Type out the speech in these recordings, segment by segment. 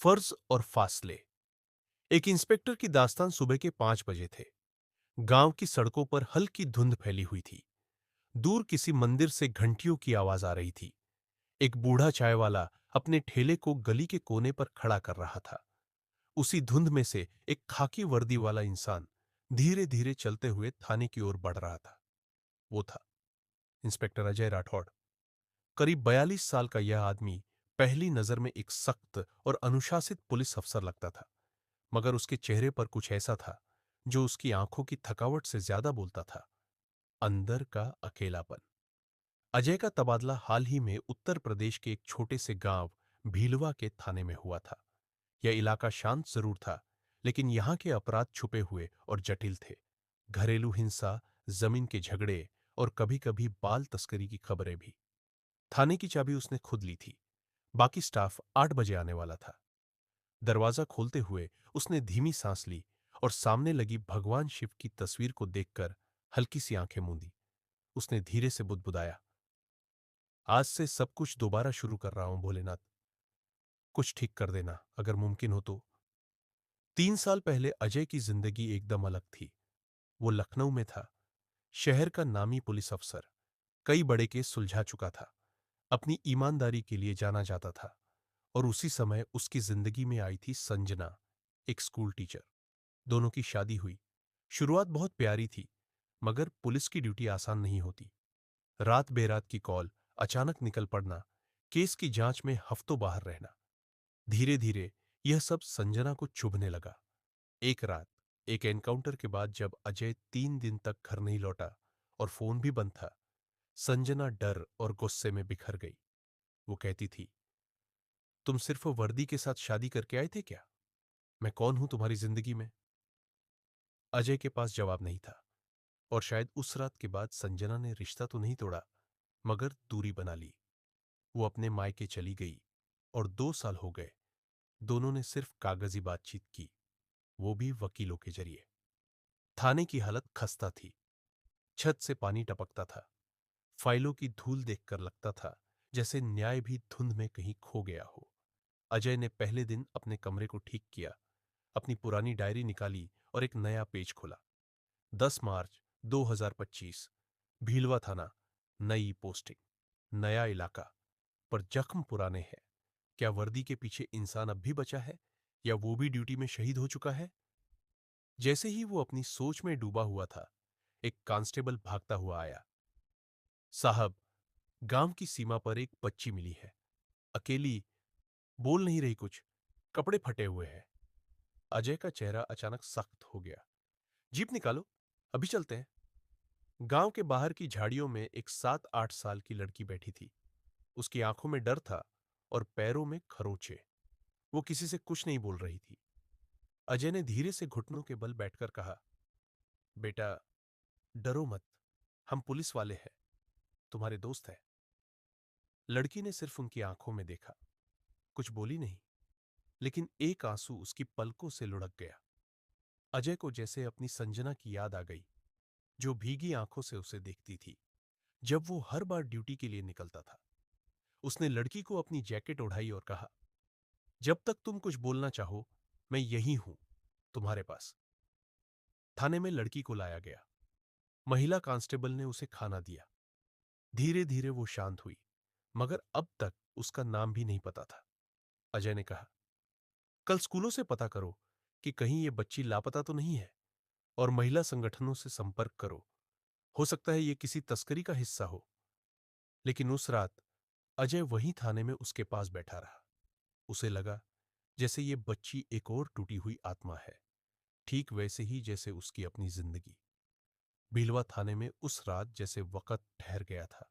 फर्ज और फासले। एक इंस्पेक्टर की दास्तान सुबह के 5 बजे थे। गांव की सड़कों पर हल्की धुंध फैली हुई थी। दूर किसी मंदिर से घंटियों की आवाज आ रही थी। एक बूढ़ा चाय वाला अपने ठेले को गली के कोने पर खड़ा कर रहा था। उसी धुंध में से एक खाकी वर्दी वाला इंसान धीरे धीरे चलते हुए थाने की ओर बढ़ रहा था। वो था इंस्पेक्टर अजय राठौड़। करीब 42 साल का यह आदमी पहली नजर में एक सख्त और अनुशासित पुलिस अफसर लगता था, मगर उसके चेहरे पर कुछ ऐसा था जो उसकी आंखों की थकावट से ज्यादा बोलता था। अंदर का अकेलापन। अजय का तबादला हाल ही में उत्तर प्रदेश के एक छोटे से गांव भीलवा के थाने में हुआ था। यह इलाका शांत जरूर था, लेकिन यहां के अपराध छुपे हुए और जटिल थे। घरेलू हिंसा, जमीन के झगड़े और कभी-कभी बाल तस्करी की खबरें भी। थाने की चाबी उसने खुद ली थी। बाकी स्टाफ 8 बजे आने वाला था। दरवाजा खोलते हुए उसने धीमी सांस ली और सामने लगी भगवान शिव की तस्वीर को देखकर हल्की सी आंखें मूंदी। उसने धीरे से बुदबुदाया, आज से सब कुछ दोबारा शुरू कर रहा हूं भोलेनाथ। कुछ ठीक कर देना अगर मुमकिन हो तो। 3 साल पहले अजय की जिंदगी एकदम अलग थी। वो लखनऊ में था, शहर का नामी पुलिस अफसर। कई बड़े केस सुलझा चुका था। अपनी ईमानदारी के लिए जाना जाता था। और उसी समय उसकी जिंदगी में आई थी संजना, एक स्कूल टीचर। दोनों की शादी हुई। शुरुआत बहुत प्यारी थी, मगर पुलिस की ड्यूटी आसान नहीं होती। रात बेरात की कॉल, अचानक निकल पड़ना, केस की जांच में हफ्तों बाहर रहना। धीरे धीरे यह सब संजना को चुभने लगा। एक रात, एक एनकाउंटर के बाद जब अजय 3 दिन तक घर नहीं लौटा और फोन भी बंद था, संजना डर और गुस्से में बिखर गई। वो कहती थी, तुम सिर्फ वर्दी के साथ शादी करके आए थे क्या? मैं कौन हूं तुम्हारी जिंदगी में? अजय के पास जवाब नहीं था। और शायद उस रात के बाद संजना ने रिश्ता तो नहीं तोड़ा, मगर दूरी बना ली। वो अपने मायके चली गई और 2 साल हो गए। दोनों ने सिर्फ कागजी बातचीत की, वो भी वकीलों के जरिए। थाने की हालत खस्ता थी। छत से पानी टपकता था। फाइलों की धूल देखकर लगता था जैसे न्याय भी धुंध में कहीं खो गया हो। अजय ने पहले दिन अपने कमरे को ठीक किया, अपनी पुरानी डायरी निकाली और एक नया पेज खोला। 10 मार्च 2025। भीलवा थाना। नई पोस्टिंग, नया इलाका, पर जख्म पुराने हैं। क्या वर्दी के पीछे इंसान अब भी बचा है, या वो भी ड्यूटी में शहीद हो चुका है? जैसे ही वो अपनी सोच में डूबा हुआ था, एक कांस्टेबल भागता हुआ आया। साहब, गांव की सीमा पर एक बच्ची मिली है, अकेली, बोल नहीं रही कुछ, कपड़े फटे हुए हैं। अजय का चेहरा अचानक सख्त हो गया। जीप निकालो, अभी चलते हैं। गांव के बाहर की झाड़ियों में एक 7-8 साल की लड़की बैठी थी। उसकी आंखों में डर था और पैरों में खरोंचे। वो किसी से कुछ नहीं बोल रही थी। अजय ने धीरे से घुटनों के बल बैठकर कहा, बेटा, डरो मत, हम पुलिस वाले हैं, तुम्हारे दोस्त हैं। लड़की ने सिर्फ उनकी आंखों में देखा, कुछ बोली नहीं, लेकिन एक आंसू उसकी पलकों से लुढ़क गया। अजय को जैसे अपनी संजना की याद आ गई, जो भीगी आंखों से उसे देखती थी जब वो हर बार ड्यूटी के लिए निकलता था। उसने लड़की को अपनी जैकेट ओढ़ाई और कहा, जब तक तुम कुछ बोलना चाहो, मैं यही हूं, तुम्हारे पास। थाने में लड़की को लाया गया। महिला कांस्टेबल ने उसे खाना दिया। धीरे धीरे वो शांत हुई, मगर अब तक उसका नाम भी नहीं पता था। अजय ने कहा, कल स्कूलों से पता करो कि कहीं ये बच्ची लापता तो नहीं है, और महिला संगठनों से संपर्क करो। हो सकता है ये किसी तस्करी का हिस्सा हो। लेकिन उस रात अजय वहीं थाने में उसके पास बैठा रहा। उसे लगा जैसे ये बच्ची एक और टूटी हुई आत्मा है, ठीक वैसे ही जैसे उसकी अपनी जिंदगी। भीलवा थाने में उस रात जैसे वक़्त ठहर गया था।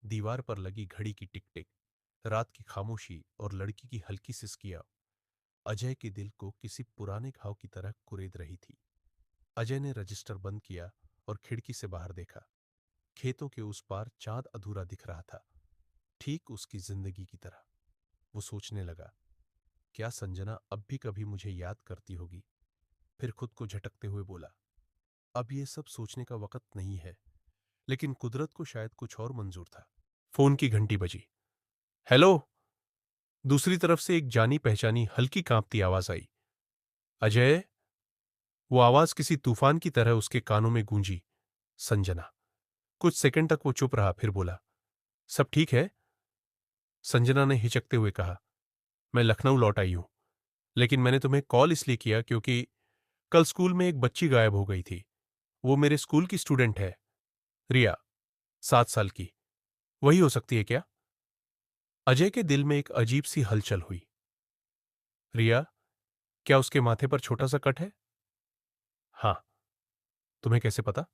दीवार पर लगी घड़ी की टिक टिक, रात की खामोशी और लड़की की हल्की सिसकियां अजय के दिल को किसी पुराने घाव की तरह कुरेद रही थी। अजय ने रजिस्टर बंद किया और खिड़की से बाहर देखा। खेतों के उस पार चांद अधूरा दिख रहा था, ठीक उसकी जिंदगी की तरह। वो सोचने लगा, क्या संजना अब भी कभी मुझे याद करती होगी? फिर खुद को झटकते हुए बोला, अब ये सब सोचने का वक्त नहीं है। लेकिन कुदरत को शायद कुछ और मंजूर था। फोन की घंटी बजी। हेलो। दूसरी तरफ से एक जानी पहचानी हल्की कांपती आवाज आई। अजय। वो आवाज किसी तूफान की तरह उसके कानों में गूंजी। संजना। कुछ सेकंड तक वो चुप रहा, फिर बोला, सब ठीक है? संजना ने हिचकते हुए कहा, मैं लखनऊ लौट आई हूं, लेकिन मैंने तुम्हें कॉल इसलिए किया क्योंकि कल स्कूल में एक बच्ची गायब हो गई थी। वो मेरे स्कूल की स्टूडेंट है, रिया, 7 साल की। वही हो सकती है क्या? अजय के दिल में एक अजीब सी हलचल हुई। रिया? क्या उसके माथे पर छोटा सा कट है? हाँ। तुम्हें कैसे पता?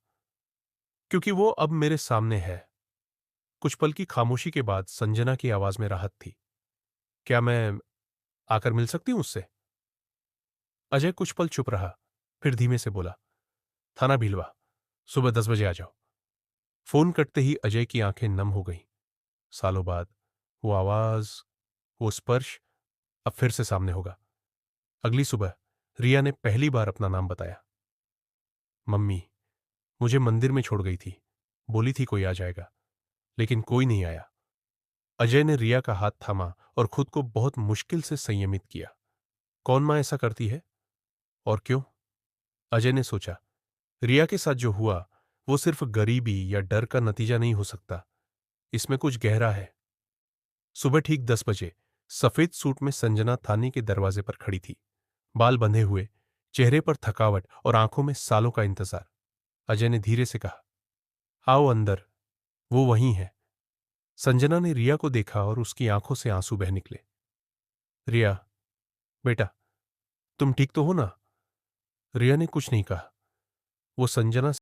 क्योंकि वो अब मेरे सामने है। कुछ पल की खामोशी के बाद संजना की आवाज में राहत थी। क्या मैं आकर मिल सकती हूं उससे? अजय कुछ पल चुप रहा, फिर धीमे से बोला, थाना भीलवा, सुबह 10 बजे आ जाओ। फोन कटते ही अजय की आंखें नम हो गईं। सालों बाद वो आवाज, वो स्पर्श अब फिर से सामने होगा। अगली सुबह रिया ने पहली बार अपना नाम बताया। मम्मी मुझे मंदिर में छोड़ गई थी, बोली थी कोई आ जाएगा, लेकिन कोई नहीं आया। अजय ने रिया का हाथ थामा और खुद को बहुत मुश्किल से संयमित किया। कौन मां ऐसा करती है और क्यों? अजय ने सोचा, रिया के साथ जो हुआ वो सिर्फ गरीबी या डर का नतीजा नहीं हो सकता, इसमें कुछ गहरा है। सुबह ठीक 10 बजे सफेद सूट में संजना थाने के दरवाजे पर खड़ी थी, बाल बंधे हुए, चेहरे पर थकावट और आंखों में सालों का इंतजार। अजय ने धीरे से कहा, आओ अंदर, वो वहीं है। संजना ने रिया को देखा और उसकी आंखों से आंसू बह निकले। रिया, बेटा, तुम ठीक तो हो ना? रिया ने कुछ नहीं कहा। वो संजना